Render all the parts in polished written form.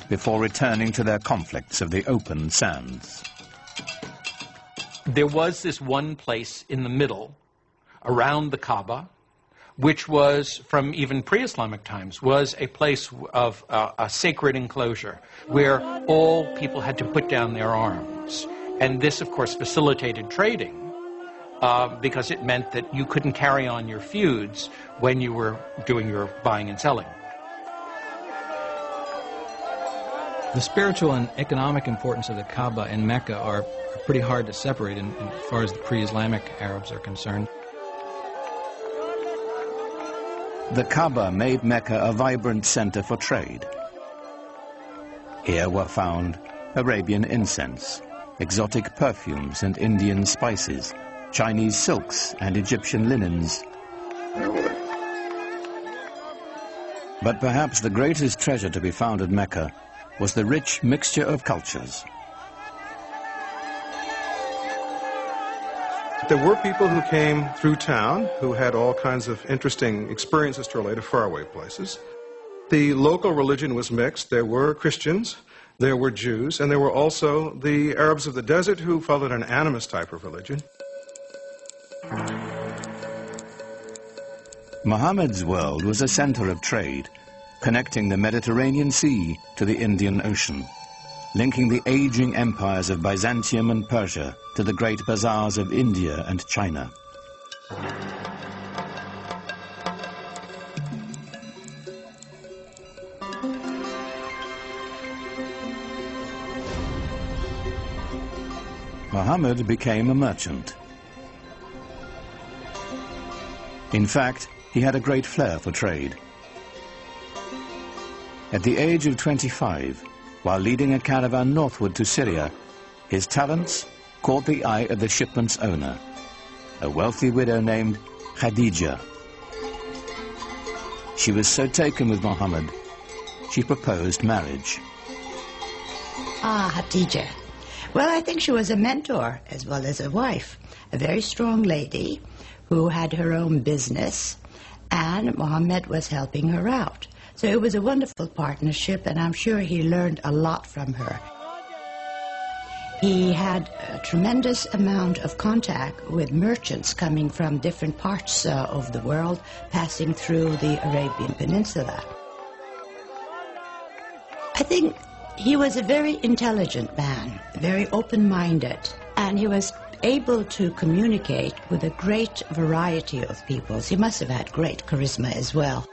before returning to their conflicts of the open sands. There was this one place in the middle, around the Kaaba, which was, from even pre-Islamic times, was a place of a sacred enclosure where all people had to put down their arms. And this, of course, facilitated trading because it meant that you couldn't carry on your feuds when you were doing your buying and selling. The spiritual and economic importance of the Kaaba and Mecca are pretty hard to separate as far as the pre-Islamic Arabs are concerned. The Kaaba made Mecca a vibrant center for trade. Here were found Arabian incense, exotic perfumes and Indian spices, Chinese silks and Egyptian linens. But perhaps the greatest treasure to be found at Mecca was the rich mixture of cultures. There were people who came through town who had all kinds of interesting experiences to relate to faraway places. The local religion was mixed. There were Christians, there were Jews, and there were also the Arabs of the desert who followed an animist type of religion. Muhammad's world was a center of trade, connecting the Mediterranean Sea to the Indian Ocean, linking the aging empires of Byzantium and Persia to the great bazaars of India and China. Muhammad became a merchant. In fact, he had a great flair for trade. At the age of 25, while leading a caravan northward to Syria, his talents caught the eye of the shipment's owner, a wealthy widow named Khadija. She was so taken with Muhammad, she proposed marriage. Khadija. Well, I think she was a mentor as well as a wife, a very strong lady who had her own business, and Muhammad was helping her out. So it was a wonderful partnership, and I'm sure he learned a lot from her. He had a tremendous amount of contact with merchants coming from different parts of the world, passing through the Arabian Peninsula. I think he was a very intelligent man, very open-minded, and he was able to communicate with a great variety of peoples. He must have had great charisma as well.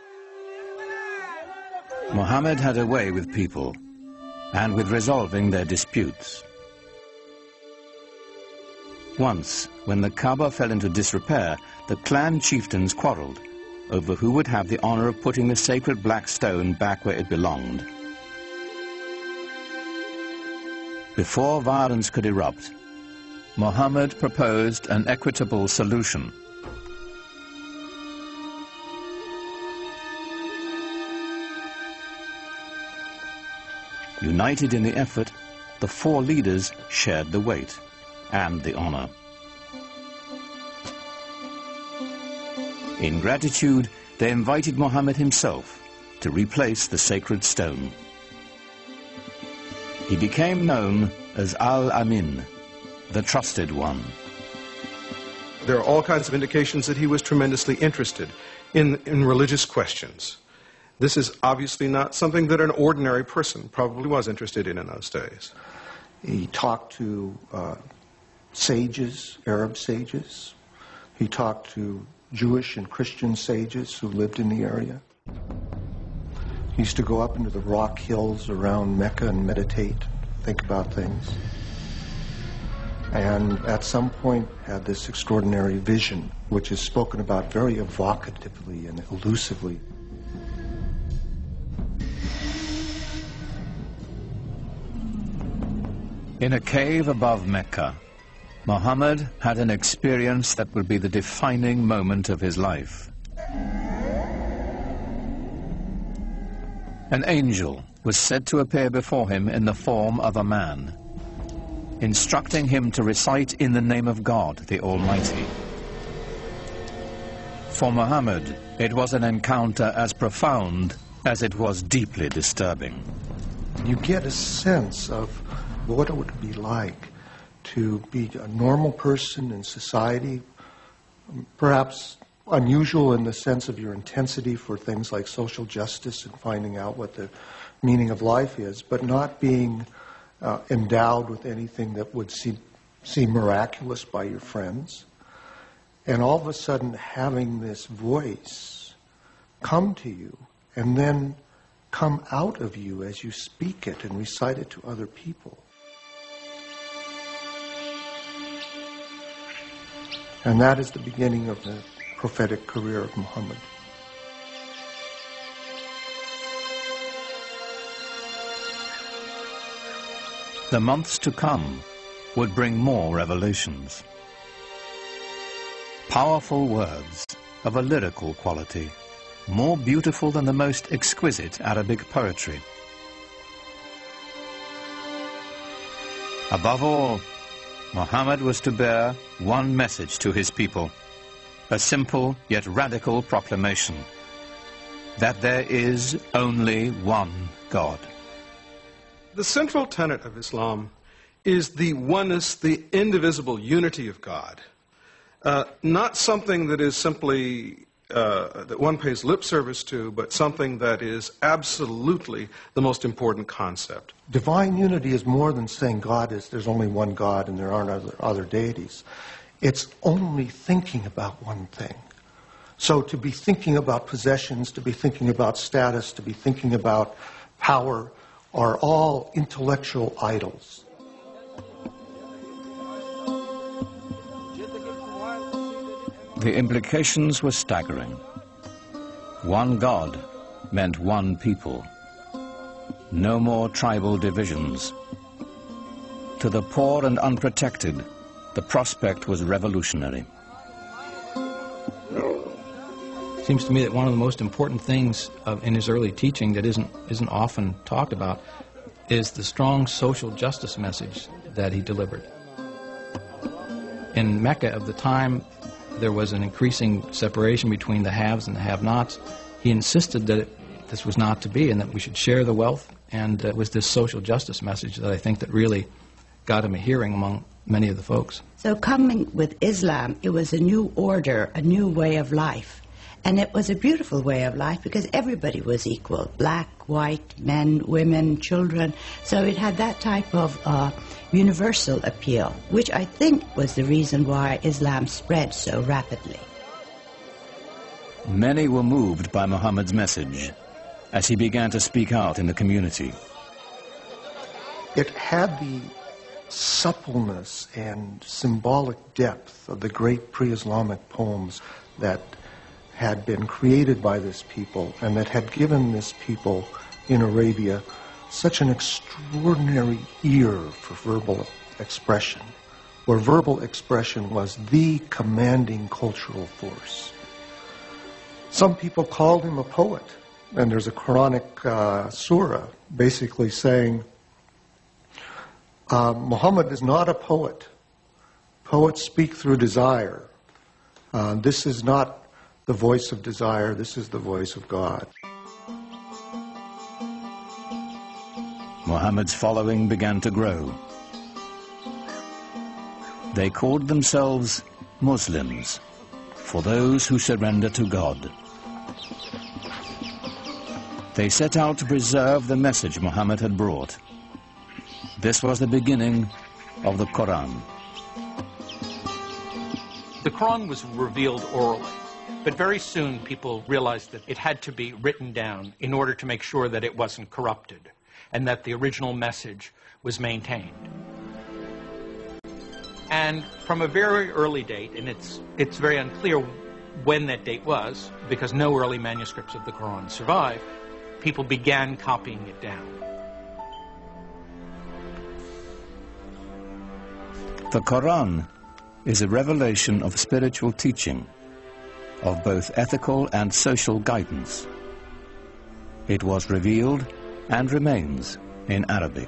Muhammad had a way with people and with resolving their disputes. Once, when the Kaaba fell into disrepair, the clan chieftains quarreled over who would have the honor of putting the sacred black stone back where it belonged. Before violence could erupt, Muhammad proposed an equitable solution. United in the effort, the four leaders shared the weight and the honor. In gratitude, they invited Muhammad himself to replace the sacred stone. He became known as Al-Amin, the trusted one. There are all kinds of indications that he was tremendously interested in religious questions. This is obviously not something that an ordinary person probably was interested in those days. He talked to sages, Arab sages. He talked to Jewish and Christian sages who lived in the area. He used to go up into the rock hills around Mecca and meditate, think about things. And at some point had this extraordinary vision, which is spoken about very evocatively and elusively. In a cave above Mecca, Muhammad had an experience that would be the defining moment of his life. An angel was said to appear before him in the form of a man, instructing him to recite in the name of God, the Almighty. For Muhammad, it was an encounter as profound as it was deeply disturbing. You get a sense of what it would be like to be a normal person in society, perhaps unusual in the sense of your intensity for things like social justice and finding out what the meaning of life is, but not being endowed with anything that would seem miraculous by your friends. And all of a sudden having this voice come to you and then come out of you as you speak it and recite it to other people. And that is the beginning of the prophetic career of Muhammad. The months to come would bring more revelations. Powerful words of a lyrical quality, more beautiful than the most exquisite Arabic poetry. Above all, Muhammad was to bear one message to his people, a simple yet radical proclamation, that there is only one God. The central tenet of Islam is the oneness, the indivisible unity of God. Not something that is simply that one pays lip service to, but something that is absolutely the most important concept. Divine unity is more than saying there's only one God and there aren't other deities. It's only thinking about one thing. So to be thinking about possessions, to be thinking about status, to be thinking about power are all intellectual idols. The implications were staggering. One God meant one people. No more tribal divisions. To the poor and unprotected, the prospect was revolutionary. It seems to me that one of the most important things in his early teaching that isn't often talked about is the strong social justice message that he delivered. In Mecca of the time, there was an increasing separation between the haves and the have-nots. He insisted that this was not to be and that we should share the wealth, and it was this social justice message that I think that really got him a hearing among many of the folks. So coming with Islam, it was a new order, a new way of life. And it was a beautiful way of life because everybody was equal, black, white, men, women, children. So it had that type of universal appeal, which I think was the reason why Islam spread so rapidly. Many were moved by Muhammad's message as he began to speak out in the community. It had the suppleness and symbolic depth of the great pre-Islamic poems that had been created by this people and that had given this people in Arabia such an extraordinary ear for verbal expression, where verbal expression was the commanding cultural force. Some people called him a poet, and there's a Quranic surah basically saying, Muhammad is not a poet. Poets speak through desire. This is not the voice of desire, this is the voice of God. Muhammad's following began to grow. They called themselves Muslims, for those who surrender to God. They set out to preserve the message Muhammad had brought. This was the beginning of the Quran. The Quran was revealed orally. But very soon people realized that it had to be written down in order to make sure that it wasn't corrupted and that the original message was maintained. And from a very early date, and it's very unclear when that date was, because no early manuscripts of the Quran survive, people began copying it down. The Quran is a revelation of spiritual teaching, of both ethical and social guidance. It was revealed and remains in Arabic.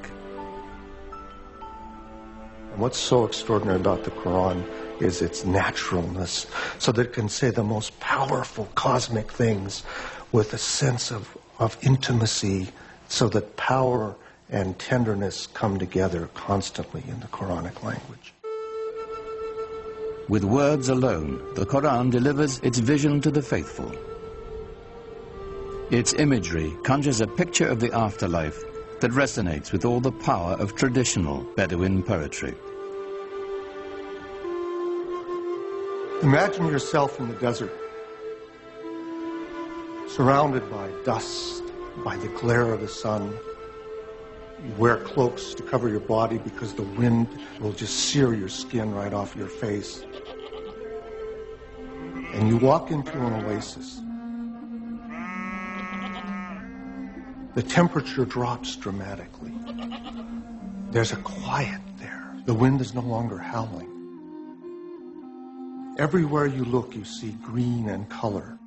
And what's so extraordinary about the Quran is its naturalness, so that it can say the most powerful cosmic things with a sense of intimacy, so that power and tenderness come together constantly in the Quranic language. With words alone, the Quran delivers its vision to the faithful. Its imagery conjures a picture of the afterlife that resonates with all the power of traditional Bedouin poetry. Imagine yourself in the desert, surrounded by dust, by the glare of the sun. You wear cloaks to cover your body because the wind will just sear your skin right off your face. And you walk into an oasis. The temperature drops dramatically. There's a quiet there. The wind is no longer howling. Everywhere you look, you see green and color.